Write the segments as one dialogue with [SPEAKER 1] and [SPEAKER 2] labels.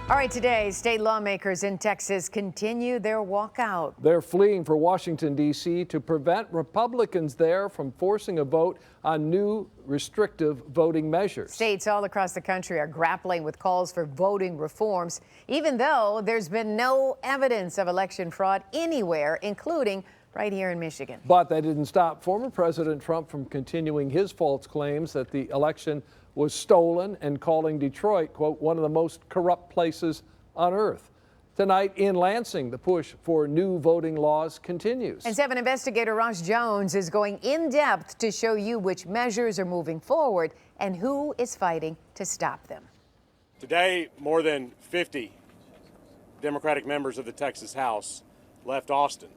[SPEAKER 1] All right, today, state lawmakers in Texas continue their walkout.
[SPEAKER 2] They're fleeing for Washington, D.C. to prevent Republicans there from forcing a vote on new restrictive voting measures.
[SPEAKER 1] States all across the country are grappling with calls for voting reforms, even though there's been no evidence of election fraud anywhere, including right here in Michigan.
[SPEAKER 2] But that didn't stop former President Trump from continuing his false claims that the election was stolen and calling Detroit, quote, one of the most corrupt places on earth. Tonight in Lansing, the push for new voting laws continues.
[SPEAKER 1] And 7 investigator Ross Jones is going in depth to show you which measures are moving forward and who is fighting to stop them.
[SPEAKER 3] Today, more than 50 Democratic members of the Texas House left Austin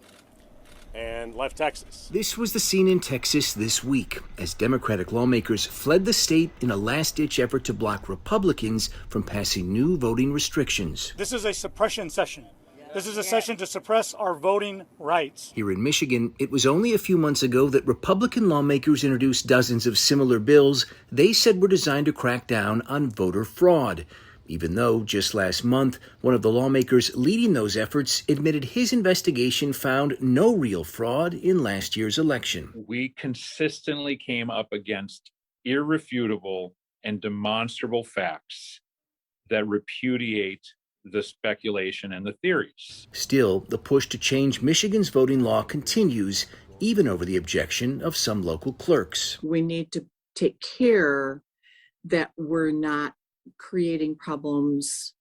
[SPEAKER 3] and left Texas.
[SPEAKER 4] This was the scene in Texas this week as Democratic lawmakers fled the state in a last-ditch effort to block Republicans from passing new voting restrictions.
[SPEAKER 5] This is a suppression session. This is a session to suppress our voting rights.
[SPEAKER 4] Here in Michigan, it was only a few months ago that Republican lawmakers introduced dozens of similar bills they said were designed to crack down on voter fraud. Even though just last month, one of the lawmakers leading those efforts admitted his investigation found no real fraud in last year's election.
[SPEAKER 6] We consistently came up against irrefutable and demonstrable facts that repudiate the speculation and the theories.
[SPEAKER 4] Still, the push to change Michigan's voting law continues, even over the objection of some local clerks.
[SPEAKER 7] We need to take care that we're not creating problems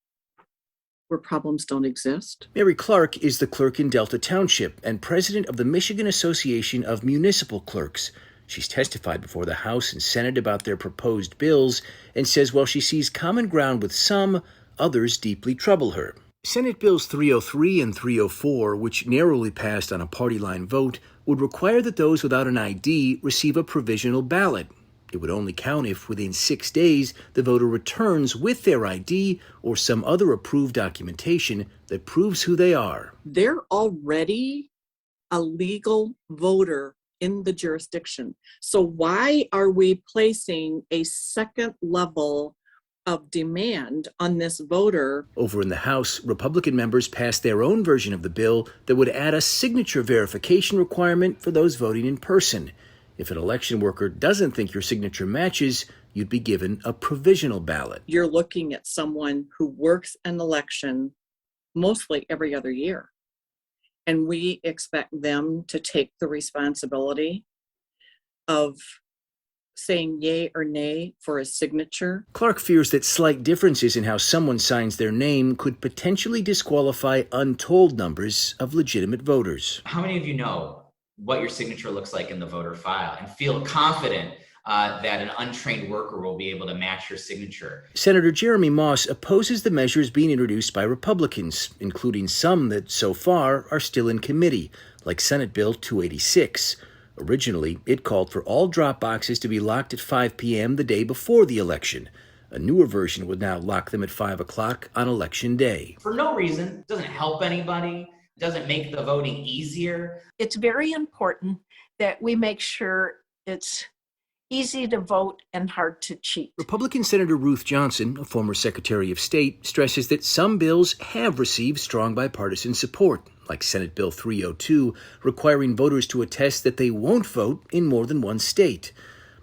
[SPEAKER 7] where problems don't exist.
[SPEAKER 4] Mary Clark is the clerk in Delta Township and president of the Michigan Association of Municipal Clerks. She's testified before the House and Senate about their proposed bills and says while she sees common ground with some, others deeply trouble her. Senate Bills 303 and 304, which narrowly passed on a party line vote, would require that those without an ID receive a provisional ballot. It would only count if, within 6 days, the voter returns with their ID or some other approved documentation that proves who they are.
[SPEAKER 7] They're already a legal voter in the jurisdiction. So why are we placing a second level of demand on this voter?
[SPEAKER 4] Over in the House, Republican members passed their own version of the bill that would add a signature verification requirement for those voting in person. If an election worker doesn't think your signature matches, you'd be given a provisional ballot.
[SPEAKER 7] You're looking at someone who works an election mostly every other year. And we expect them to take the responsibility of saying yay or nay for a signature.
[SPEAKER 4] Clark fears that slight differences in how someone signs their name could potentially disqualify untold numbers of legitimate voters.
[SPEAKER 8] How many of you know what your signature looks like in the voter file and feel confident that an untrained worker will be able to match your signature?
[SPEAKER 4] Senator Jeremy Moss opposes the measures being introduced by Republicans, including some that so far are still in committee, like Senate Bill 286. Originally, it called for all drop boxes to be locked at 5 p.m. the day before the election. A newer version would now lock them at 5 o'clock on Election Day.
[SPEAKER 8] For no reason, doesn't help anybody, doesn't make the voting easier.
[SPEAKER 9] It's very important that we make sure it's easy to vote and hard to cheat.
[SPEAKER 4] Republican Senator Ruth Johnson, a former Secretary of State, stresses that some bills have received strong bipartisan support, like Senate Bill 302, requiring voters to attest that they won't vote in more than one state.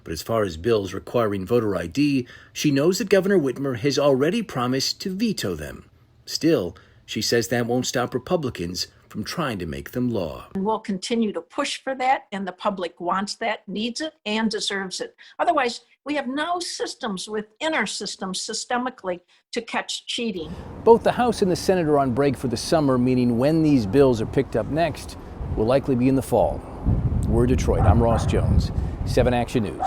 [SPEAKER 4] But as far as bills requiring voter ID, she knows that Governor Whitmer has already promised to veto them. Still, she says that won't stop Republicans from trying to make them law.
[SPEAKER 9] And we'll continue to push for that, and the public wants that, needs it, and deserves it. Otherwise, we have no systems within our system systemically to catch cheating.
[SPEAKER 10] Both the House and the Senate are on break for the summer, meaning when these bills are picked up next will likely be in the fall. We're Detroit. I'm Ross Jones, 7 Action News.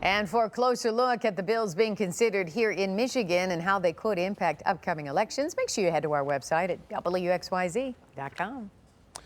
[SPEAKER 1] And for a closer look at the bills being considered here in Michigan and how they could impact upcoming elections, make sure you head to our website at WXYZ.com.